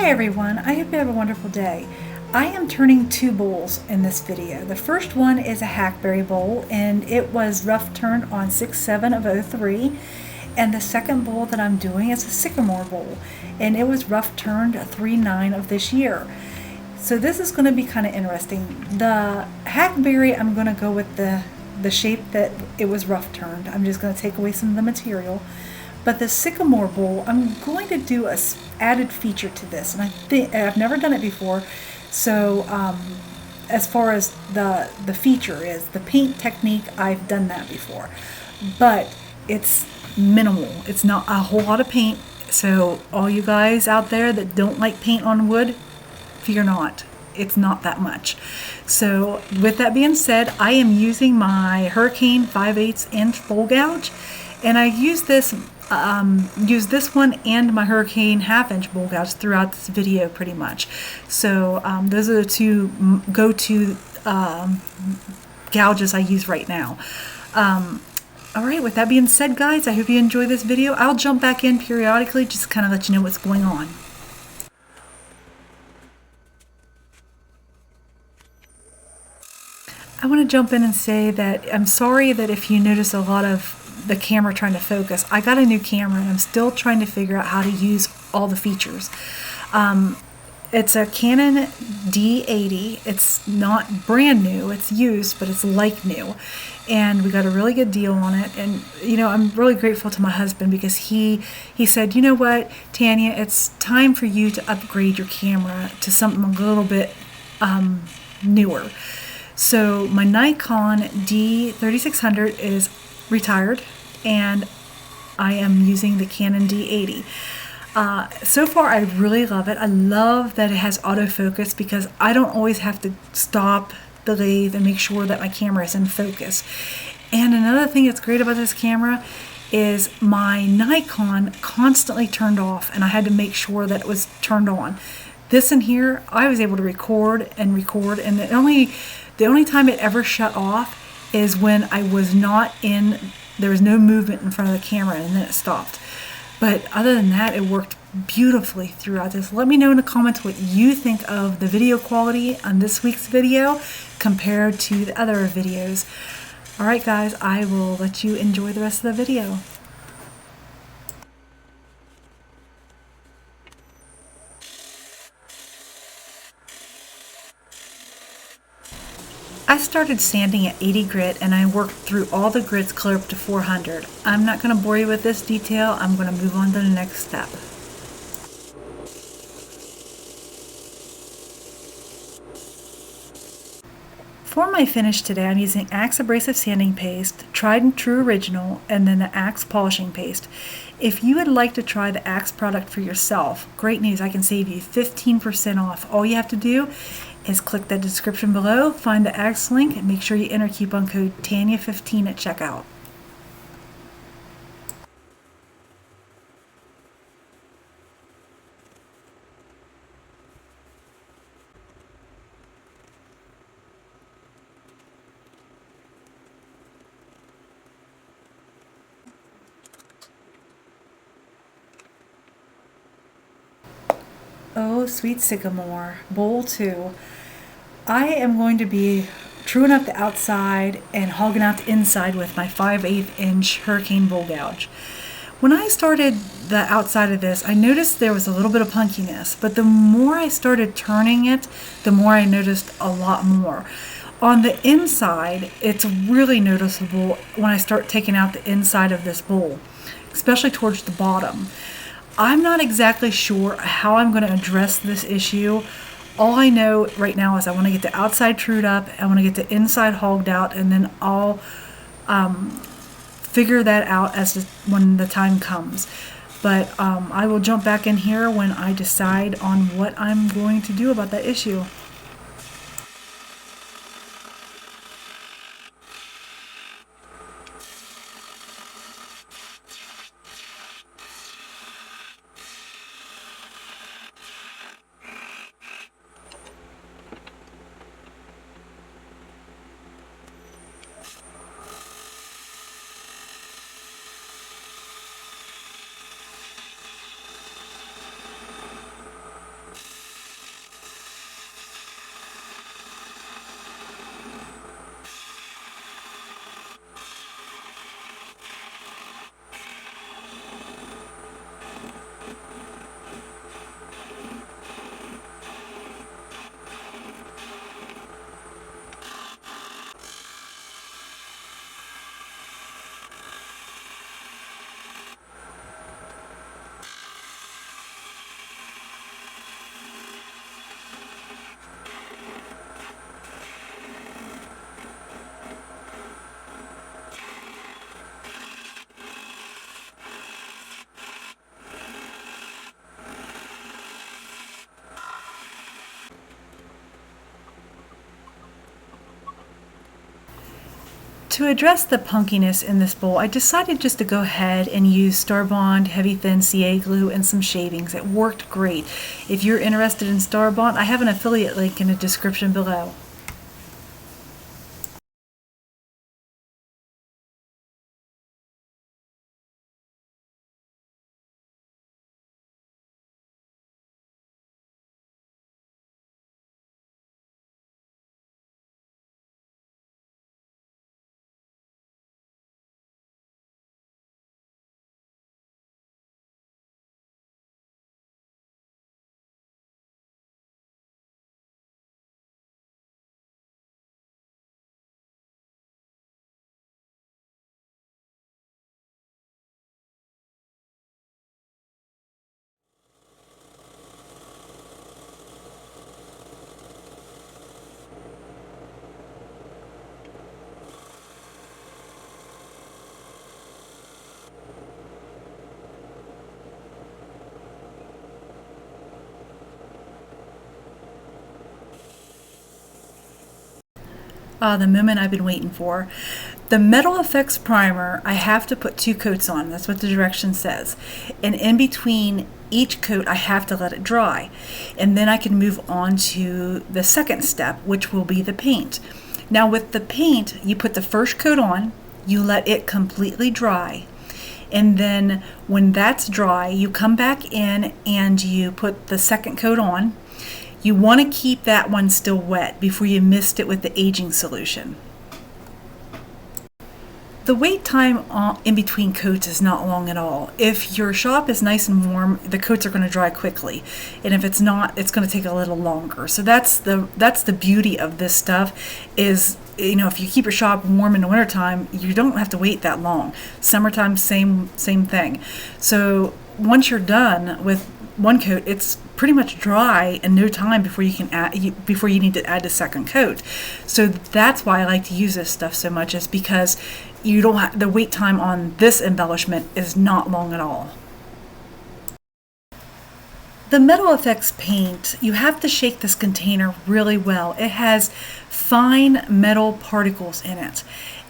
Hi everyone, I hope you have a wonderful day. I am turning two bowls in this video. The first one is a Hackberry bowl and it was rough turned on 6/7 of 03. And the second bowl that I'm doing is a Sycamore bowl and it was rough turned 3/9 of this year. So this is going to be kind of interesting. The Hackberry, I'm going to go with the shape that it was rough turned. I'm just going to take away some of the material. But the Sycamore bowl, I'm going to do a added feature to this, and I've never done it before. So as far as the feature is, the paint technique, I've done that before, but it's minimal. It's not a whole lot of paint. So all you guys out there that don't like paint on wood, fear not. It's not that much. So with that being said, I am using my Hurricane 5/8 inch bowl gouge, and I use this one and my Hurricane 1/2 inch bowl gouge throughout this video pretty much. So those are the two go-to gouges I use right now. Alright, with that being said, guys, I hope you enjoy this video. I'll jump back in periodically just to kind of let you know what's going on. I want to jump in and say that I'm sorry that if you notice a lot of the camera trying to focus. I got a new camera and I'm still trying to figure out how to use all the features. It's a Canon D80. It's not brand new, it's used, but it's like new. And we got a really good deal on it. And you know, I'm really grateful to my husband because he said, you know what, Tanya, it's time for you to upgrade your camera to something a little bit newer. So my Nikon D3600 is retired and I am using the Canon D80. So far I really love it. I love that it has autofocus because I don't always have to stop the lathe and make sure that my camera is in focus. And another thing that's great about this camera is my Nikon constantly turned off and I had to make sure that it was turned on. This in here, I was able to record and the only time it ever shut off is when I was not in, there was no movement in front of the camera and then it stopped. But other than that, it worked beautifully throughout this. Let me know in the comments what you think of the video quality on this week's video compared to the other videos. Alright guys, I will let you enjoy the rest of the video. I started sanding at 80 grit and I worked through all the grits clear up to 400. I'm not going to bore you with this detail. I'm going to move on to the next step. For my finish today, I'm using Axe Abrasive Sanding Paste, Tried and True Original, and then the Axe Polishing Paste. If you would like to try the Axe product for yourself, great news, I can save you 15% off. All you have to do is click the description below, find the Axe link, and make sure you enter coupon code TANYA15 at checkout. Oh, sweet Sycamore, bowl 2. I am going to be truing up the outside and hogging out the inside with my 5/8 inch Hurricane bowl gouge. When I started the outside of this, I noticed there was a little bit of punkiness, but the more I started turning it, the more I noticed a lot more. On the inside, it's really noticeable when I start taking out the inside of this bowl, especially towards the bottom. I'm not exactly sure how I'm going to address this issue. All I know right now is I want to get the outside trued up, I want to get the inside hogged out, and then I'll figure that out when the time comes. But I will jump back in here when I decide on what I'm going to do about that issue. to address the punkiness in this bowl, I decided just to go ahead and use Star Bond Heavy Thin CA glue and some shavings. It worked great. If you're interested in Star Bond, I have an affiliate link in the description below. The moment I've been waiting for. The Metal Effects Primer, I have to put 2 coats on. That's what the direction says. And in between each coat, I have to let it dry. And then I can move on to the second step, which will be the paint. Now with the paint, you put the first coat on, you let it completely dry. And then when that's dry, you come back in and you put the second coat on. You want to keep that one still wet before you mist it with the aging solution. The wait time in between coats is not long at all. If your shop is nice and warm, the coats are going to dry quickly. And if it's not, it's going to take a little longer. So that's the beauty of this stuff is, you know, if you keep your shop warm in the wintertime, you don't have to wait that long. Summertime, same thing. So once you're done with one coat, it's pretty much dry in no time before you need to add the second coat. So that's why I like to use this stuff so much, is because you don't have the wait time on this embellishment is not long at all. The Metal Effects paint, you have to shake this container really well. It has fine metal particles in it.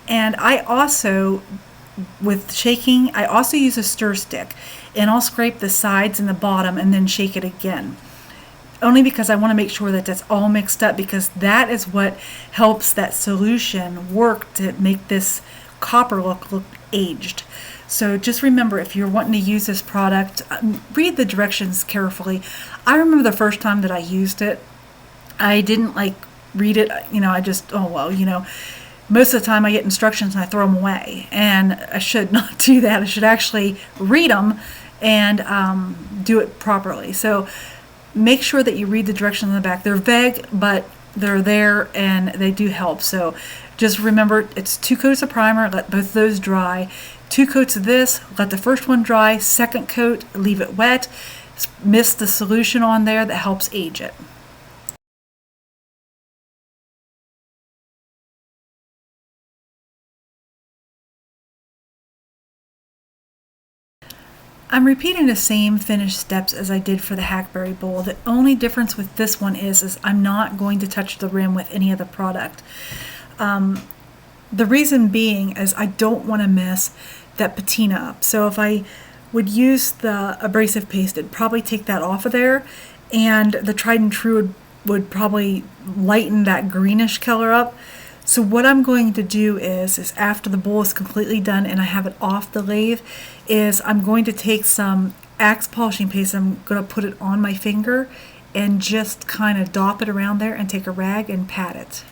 And I also, with shaking, I also use a stir stick, and I'll scrape the sides and the bottom and then shake it again. Only because I want to make sure that that's all mixed up, because that is what helps that solution work to make this copper look aged. So just remember, if you're wanting to use this product, read the directions carefully. I remember the first time that I used it, I didn't read it, I just, most of the time I get instructions and I throw them away, and I should not do that. I should actually read them and do it properly. So make sure that you read the directions on the back. They're vague, but they're there and they do help. So just remember, it's 2 coats of primer, let both of those dry. 2 coats of this, let the first one dry. Second coat, leave it wet. Mist the solution on there that helps age it. I'm repeating the same finished steps as I did for the Hackberry bowl. The only difference with this one is I'm not going to touch the rim with any of the product. The reason being is I don't want to mess that patina up. So if I would use the abrasive paste, it'd probably take that off of there, and the tried and true would probably lighten that greenish color up. So what I'm going to do is after the bowl is completely done and I have it off the lathe, is I'm going to take some Axe polishing paste, I'm going to put it on my finger and just kind of dop it around there and take a rag and pat it.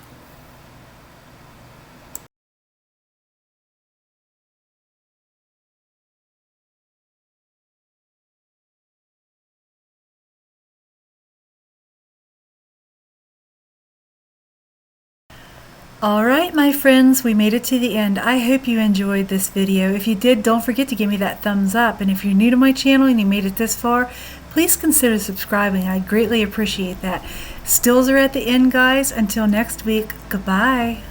Alright my friends, we made it to the end. I hope you enjoyed this video. If you did, don't forget to give me that thumbs up. And if you're new to my channel and you made it this far, please consider subscribing. I'd greatly appreciate that. Stills are at the end, guys. Until next week, goodbye.